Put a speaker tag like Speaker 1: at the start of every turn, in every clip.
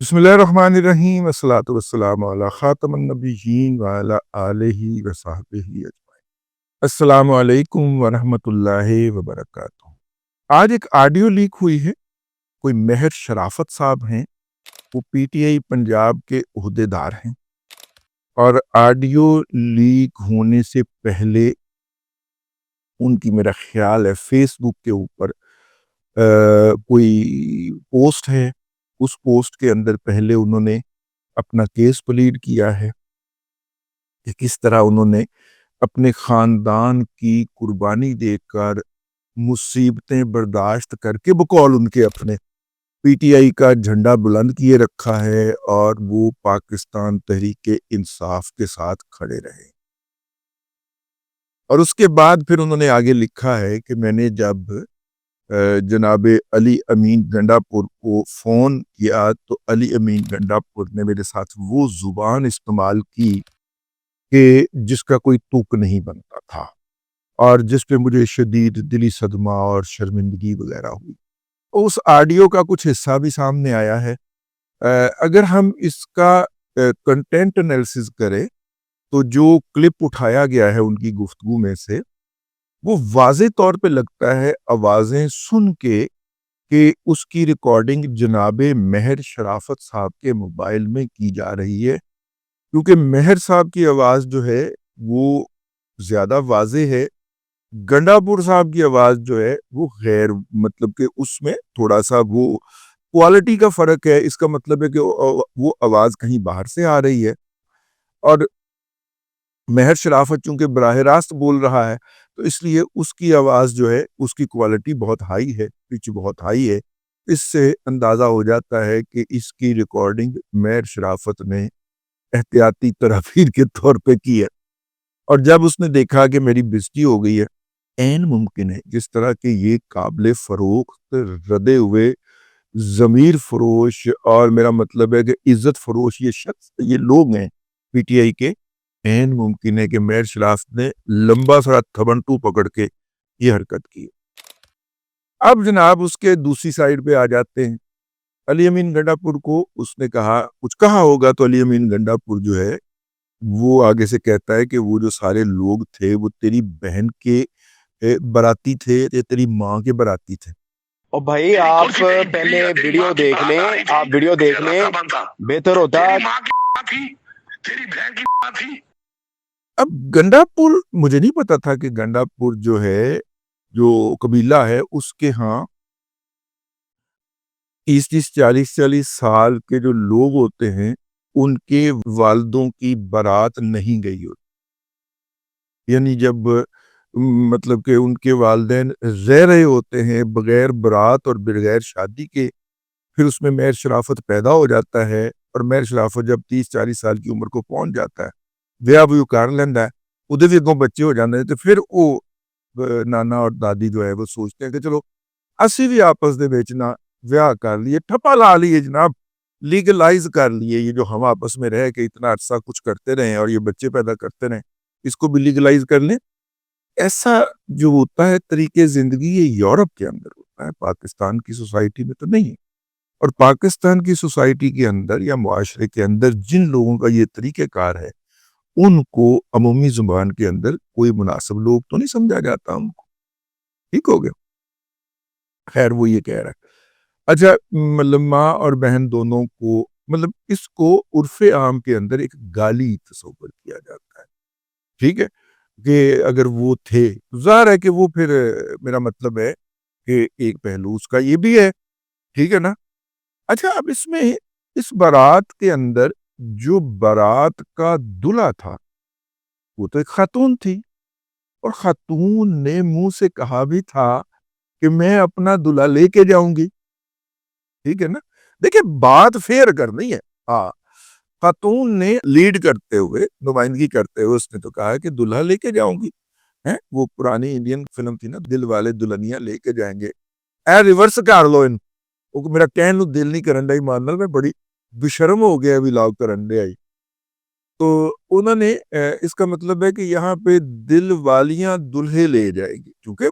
Speaker 1: بسم اللہ الرحمن الرحیم والصلاة والسلام علی خاتم النبیین وعلی آلہ وصحبہ اجمعین۔ السلام علیکم ورحمۃ اللہ وبرکاتہ۔ آج ایک آڈیو لیک ہوئی ہے، کوئی مہر شرافت صاحب ہیں، وہ پی ٹی آئی پنجاب کے عہدیدار ہیں، اور آڈیو لیک ہونے سے پہلے ان کی میرا خیال ہے فیس بک کے اوپر کوئی پوسٹ ہے، اس پوسٹ کے اندر پہلے انہوں نے اپنا کیس پلیڈ کیا ہے کہ کس طرح انہوں نے اپنے خاندان کی قربانی دے کر مصیبتیں برداشت کر کے بقول ان کے اپنے پی ٹی آئی کا جھنڈا بلند کیے رکھا ہے اور وہ پاکستان تحریک انصاف کے ساتھ کھڑے رہے۔ اور اس کے بعد پھر انہوں نے آگے لکھا ہے کہ میں نے جب جناب علی امین گنڈا پور کو فون کیا تو علی امین گنڈا پور نے میرے ساتھ وہ زبان استعمال کی کہ جس کا کوئی توق نہیں بنتا تھا، اور جس پہ مجھے شدید دلی صدمہ اور شرمندگی وغیرہ ہوئی۔ اس آڈیو کا کچھ حصہ بھی سامنے آیا ہے۔ اگر ہم اس کا کنٹینٹ انالیسز کریں تو جو کلپ اٹھایا گیا ہے ان کی گفتگو میں سے، وہ واضح طور پہ لگتا ہے آوازیں سن کے کہ اس کی ریکارڈنگ جناب مہر شرافت صاحب کے موبائل میں کی جا رہی ہے، کیونکہ مہر صاحب کی آواز جو ہے وہ زیادہ واضح ہے، گنڈا پور صاحب کی آواز جو ہے وہ غیر، مطلب کہ اس میں تھوڑا سا وہ کوالٹی کا فرق ہے۔ اس کا مطلب ہے کہ وہ آواز کہیں باہر سے آ رہی ہے، اور مہر شرافت چونکہ براہ راست بول رہا ہے تو اس لیے اس کی آواز جو ہے اس کی کوالٹی بہت ہائی ہے، پچ بہت ہائی ہے۔ اس سے اندازہ ہو جاتا ہے کہ اس کی ریکارڈنگ مہر شرافت نے احتیاطی تدابیر کے طور پہ کی ہے، اور جب اس نے دیکھا کہ میری بےزتی ہو گئی ہے، عین ممکن ہے جس طرح کہ یہ قابل فروخت ردے ہوئے ضمیر فروش، اور میرا مطلب ہے کہ عزت فروش یہ شخص، یہ لوگ ہیں پی ٹی آئی کے، عین ممکن ہے کہ مہر شرافت نے لمبا سا تھبنٹو پکڑ کے یہ حرکت کی۔ اب جناب اس کے دوسری سائیڈ پہ آ جاتے ہیں۔ علی امین گنڈا پور کو اس نے کچھ کہا ہوگا، تو علی امین گنڈا پور جو ہے وہ آگے سے کہتا ہے کہ وہ جو سارے لوگ تھے وہ تیری بہن کے براتی تھے یا تیری ماں کے براتی تھے۔
Speaker 2: اور بھائی آپ پہلے ویڈیو دیکھ لیں، آپ ویڈیو دیکھ لیں، بہتر ہوتا۔
Speaker 1: اب گنڈا پور، مجھے نہیں پتا تھا کہ گنڈا پور جو ہے، جو قبیلہ ہے، اس کے ہاں 30-40 سال کے جو لوگ ہوتے ہیں ان کے والدوں کی بارات نہیں گئی ہوتی، یعنی جب مطلب کہ ان کے والدین رہ رہے ہوتے ہیں بغیر برات اور بغیر شادی کے، پھر اس میں مہر شرافت پیدا ہو جاتا ہے، اور مہر شرافت جب 30-40 سال کی عمر کو پہنچ جاتا ہے، ویاہ ویو کر لینا ہے، ادھر بھی اگوں بچے ہو جاتے ہیں، تو پھر وہ نانا اور دادی جو ہے وہ سوچتے ہیں کہ چلو اسی بھی آپس دے بیچنا ویاہ کر لیے، ٹھپا لا لیے جناب، لیگلائز کر لیے، یہ جو ہم آپس میں رہ کے اتنا عرصہ کچھ کرتے رہے اور یہ بچے پیدا کرتے رہے، اس کو بھی لیگلائز کر لیں۔ ایسا جو ہوتا ہے طریقے زندگی، یہ یورپ کے اندر ہوتا ہے، پاکستان کی سوسائٹی میں تو نہیں ہے۔ اور پاکستان کی سوسائٹی کے اندر یا معاشرے کے اندر جن لوگوں کا یہ طریقہ کار ہے، ان کو عمومی زبان کے اندر کوئی مناسب لوگ تو نہیں سمجھا جاتا ان کو۔ ٹھیک ہو گیا؟ خیر وہ یہ کہہ رہا ہے، اچھا مطلب ماں اور بہن دونوں کو، مطلب اس کو عرف عام کے اندر ایک گالی تصور کیا جاتا ہے، ٹھیک ہے، کہ اگر وہ تھے ظاہر ہے کہ وہ پھر میرا مطلب ہے کہ ایک پہلو اس کا یہ بھی ہے، ٹھیک ہے نا۔ اچھا اب اس میں اس بارات کے اندر جو بارات کا دلہا تھا وہ تو ایک خاتون تھی، اور خاتون نے منہ سے کہا بھی تھا کہ میں اپنا دلہا لے کے جاؤں گی، ٹھیک ہے نا۔ دیکھیں بات فیئر کرنی ہے، ہاں، خاتون نے لیڈ کرتے ہوئے، نمائندگی کرتے ہوئے اس نے تو کہا کہ دلہا لے کے جاؤں گی، وہ پرانی انڈین فلم تھی نا، دل والے دلہنیاں لے کے جائیں گے، اے ریورس کر لو ان کو، میرا کہن نو دل نہیں کرن ڈا ماننا، میں بڑی بشرم ہو گیا بھی لاؤ کرن دے آئی۔ تو انہوں نے اس کا مطلب ہے کہ یہاں پہ دل والیاں دلہے لے جائے گی، کیونکہ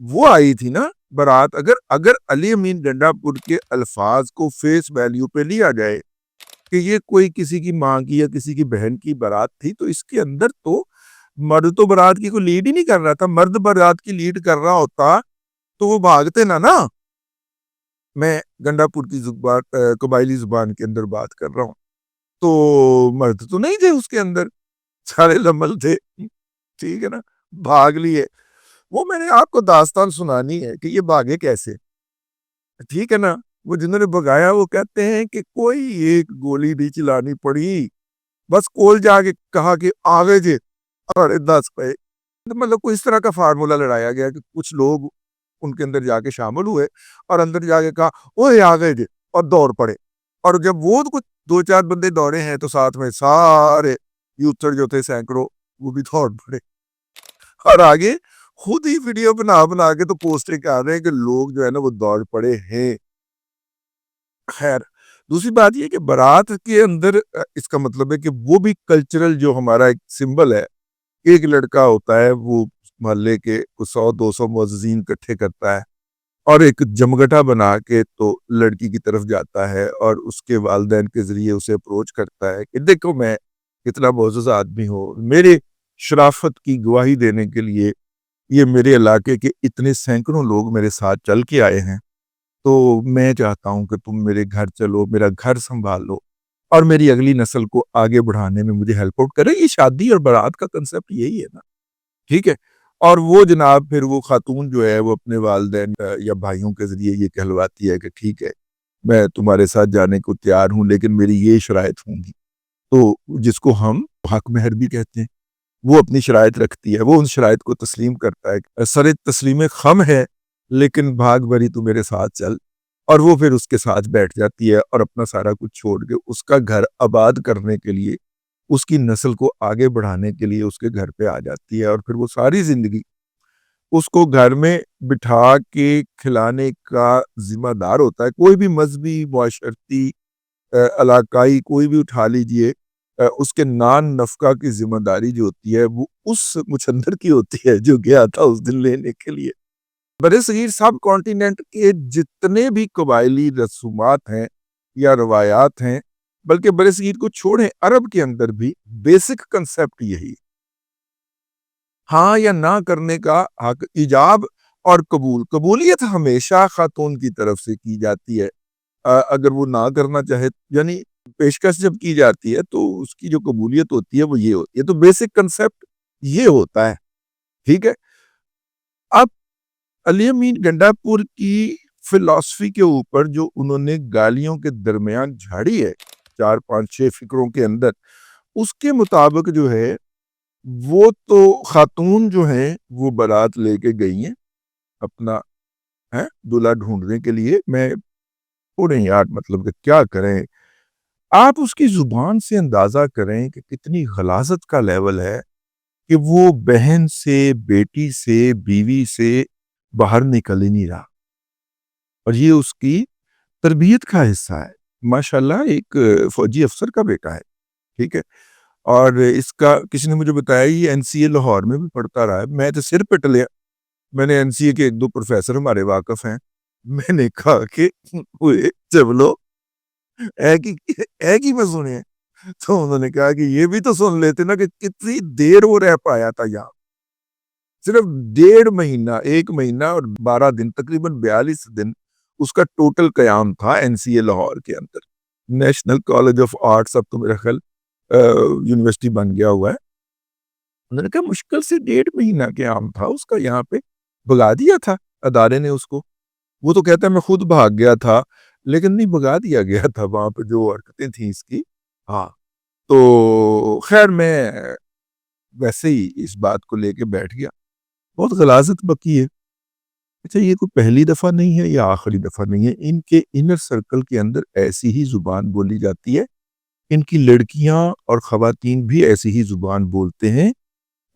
Speaker 1: وہ آئی تھی نا بارات. اگر علی امین گنڈا پور کے الفاظ کو فیس ویلیو پہ لیا جائے کہ یہ کوئی کسی کی ماں کی یا کسی کی بہن کی بارات تھی, تو اس کے اندر تو مرد تو بارات کی کوئی لیڈ ہی نہیں کر رہا تھا. مرد بارات کی لیڈ کر رہا ہوتا تو وہ بھاگتے نا. میں گنڈا پور کی زبان, قبائلی زبان کے اندر بات کر رہا ہوں. تو مرد تو نہیں تھے اس کے اندر, سارے لمل تھے, ٹھیک ہے نا, بھاگ لیے. وہ میں نے آپ کو داستان سنانی ہے کہ یہ بھاگے کیسے, ٹھیک ہے نا. وہ جنہوں نے بھگایا وہ کہتے ہیں کہ کوئی ایک گولی نہیں چلانی پڑی, بس کول جا کے کہا کہ آگے جے اور 10 پہ, مطلب کوئی اس طرح کا فارمولہ لڑایا گیا کہ کچھ لوگ ان کے اندر جا کے شامل ہوئے اور اندر جا کے کہا اوے آگے جے, اور دوڑ پڑے. اور جب وہ کچھ 2-4 بندے دوڑے ہیں تو ساتھ میں سارے یوتھر جو تھے سینکڑوں وہ بھی دوڑ پڑے, اور آگے خود ہی ویڈیو بنا کے تو پوسٹیں کر رہے ہیں کہ لوگ جو ہے نا وہ دوڑ پڑے ہیں. خیر, دوسری بات یہ کہ بارات کے اندر اس کا مطلب ہے کہ وہ بھی کلچرل جو ہمارا ایک سمبل ہے, ایک لڑکا ہوتا ہے وہ محلے کے 100-200 معززین اکٹھے کرتا ہے اور ایک جمگٹا بنا کے تو لڑکی کی طرف جاتا ہے اور اس کے والدین کے ذریعے اسے اپروچ کرتا ہے کہ دیکھو میں کتنا معزز آدمی ہوں, میرے شرافت کی گواہی دینے کے لیے یہ میرے علاقے کے اتنے سینکڑوں لوگ میرے ساتھ چل کے آئے ہیں, تو میں چاہتا ہوں کہ تم میرے گھر چلو, میرا گھر سنبھالو اور میری اگلی نسل کو آگے بڑھانے میں مجھے ہیلپ آؤٹ کرے. یہ شادی اور بارات کا کنسپٹ یہی ہے نا, ٹھیک ہے. اور وہ جناب پھر وہ خاتون جو ہے وہ اپنے والدین یا بھائیوں کے ذریعے یہ کہلواتی ہے کہ ٹھیک ہے میں تمہارے ساتھ جانے کو تیار ہوں لیکن میری یہ شرائط ہوں گی, تو جس کو ہم حق مہر بھی کہتے ہیں. وہ اپنی شرائط رکھتی ہے, وہ ان شرائط کو تسلیم کرتا ہے, سر تسلیم خم ہے لیکن بھاگ بھری تو میرے ساتھ چل, اور وہ پھر اس کے ساتھ بیٹھ جاتی ہے اور اپنا سارا کچھ چھوڑ کے اس کا گھر آباد کرنے کے لیے, اس کی نسل کو آگے بڑھانے کے لیے اس کے گھر پہ آ جاتی ہے. اور پھر وہ ساری زندگی اس کو گھر میں بٹھا کے کھلانے کا ذمہ دار ہوتا ہے. کوئی بھی مذہبی, معاشرتی, علاقائی کوئی بھی اٹھا لیجئے, اس کے نان نفقہ کی ذمہ داری جو ہوتی ہے وہ اس مچھندر کی ہوتی ہے جو گیا تھا اس دن لینے کے لیے. برصغیر سب کانٹیننٹ کے جتنے بھی قبائلی رسومات ہیں یا روایات ہیں, بلکہ برصغیر کو چھوڑیں عرب کے اندر بھی بیسک کنسپٹ یہی, ہاں یا نہ کرنے کا حق, ایجاب اور قبول. قبولیت ہمیشہ خاتون کی طرف سے کی جاتی ہے, اگر وہ نہ کرنا چاہے, یعنی پیشکش جب کی جاتی ہے تو اس کی جو قبولیت ہوتی ہے وہ یہ ہوتی ہے. تو بیسک کنسپٹ یہ ہوتا ہے, ٹھیک ہے. اب علی امین گنڈا پور کی فلسفی کے اوپر جو انہوں نے گالیوں کے درمیان جھاڑی ہے 4-5-6 فکروں کے اندر, اس کے مطابق جو ہے وہ تو خاتون جو ہیں وہ بارات لے کے گئی ہیں اپنا دلہا ڈھونڈنے کے لیے. میں پورے یار مطلب کہ کیا کریں, آپ اس کی زبان سے اندازہ کریں کہ کتنی غلاظت کا لیول ہے کہ وہ بہن سے, بیٹی سے, بیوی سے باہر نکل ہی نہیں رہا, اور یہ اس کی تربیت کا حصہ ہے. ماشاءاللہ ایک فوجی افسر کا بیٹا ہے, ٹھیک ہے, اور اس کا کسی نے مجھے بتایا یہ NCA لاہور میں بھی پڑھتا رہا ہے. میں تو سر پٹ لیا, میں نے NCA کے 1-2 پروفیسر ہمارے واقف ہیں, میں نے کہا کہ چلو ایک ہی میں سنے, تو انہوں نے کہا کہ یہ بھی تو سن لیتے نا کہ کتنی دیر وہ رہ پایا تھا یہاں. صرف 1.5 مہینہ, 1 مہینہ اور 12 دن, تقریباً 42 دن اس کا ٹوٹل قیام تھا NCA لاہور کے اندر. نیشنل کالج آف آرٹس اب تو میرا خیال یونیورسٹی بن گیا ہوا ہے. انہوں نے کہا مشکل سے 1.5 مہینہ قیام تھا اس کا, یہاں پہ بھگا دیا تھا ادارے نے اس کو. وہ تو کہتا ہے میں خود بھاگ گیا تھا, لیکن نہیں, بھگا دیا گیا تھا وہاں پہ جو حرکتیں تھیں اس کی. ہاں, تو خیر میں ویسے ہی اس بات کو لے کے بیٹھ گیا. بہت غلاظت بکی ہے. اچھا, یہ کوئی پہلی دفعہ نہیں ہے یا آخری دفعہ نہیں ہے, ان کے انر سرکل کے اندر ایسی ہی زبان بولی جاتی ہے, ان کی لڑکیاں اور خواتین بھی ایسی ہی زبان بولتے ہیں.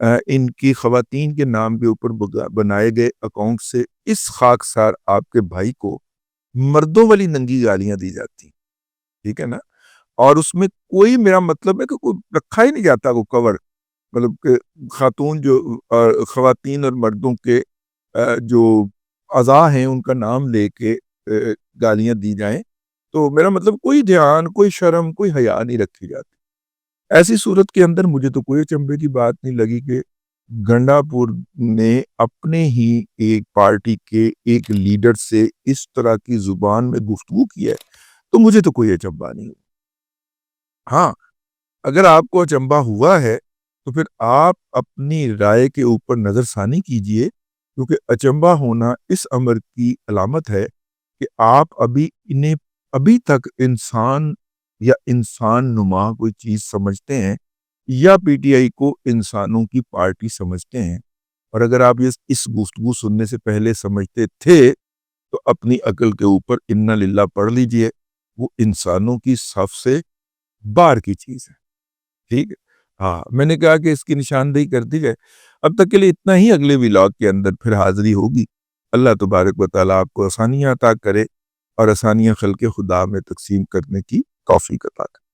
Speaker 1: ان کی خواتین کے نام کے اوپر بنائے گئے اکاؤنٹ سے اس خاکسار آپ کے بھائی کو مردوں والی ننگی گالیاں دی جاتی, ٹھیک ہے نا. اور اس میں کوئی, میرا مطلب ہے کہ کوئی رکھا ہی نہیں جاتا وہ کور, مطلب کہ خاتون جو خواتین اور مردوں کے جو اعضاء ہیں ان کا نام لے کے گالیاں دی جائیں، تو میرا مطلب کوئی دھیان، کوئی شرم، کوئی حیا نہیں رکھی جاتی۔ ایسی صورت کے اندر مجھے تو کوئی اچنبے کی بات نہیں لگی کہ گنڈا پور نے اپنے ہی ایک پارٹی کے ایک لیڈر سے اس طرح کی زبان میں گفتگو کی ہے، تو مجھے تو کوئی اچنبا نہیں ہوا۔ ہاں، اگر آپ کو اچنبا ہوا ہے تو پھر آپ اپنی رائے کے اوپر نظر ثانی کیجئے، کیونکہ اچنبا ہونا اس امر کی علامت ہے کہ آپ ابھی تک انسان یا انسان نما کوئی چیز سمجھتے ہیں، یا پی ٹی آئی کو انسانوں کی پارٹی سمجھتے ہیں۔ اور اگر آپ اس گفتگو سننے سے پہلے سمجھتے تھے تو اپنی عقل کے اوپر انا للہ پڑھ لیجئے، وہ انسانوں کی صف سے باہر کی چیز ہے۔ ٹھیک ہے؟ ہاں، میں نے کہا کہ اس کی نشاندہی کر دی جائے۔ اب تک کے لیے اتنا ہی، اگلے ولاگ کے اندر پھر حاضری ہوگی۔ اللہ تبارک و تعالیٰ آپ کو آسانیاں عطا کرے اور آسانیاں خلق خدا میں تقسیم کرنے کی توفیق عطا کرے۔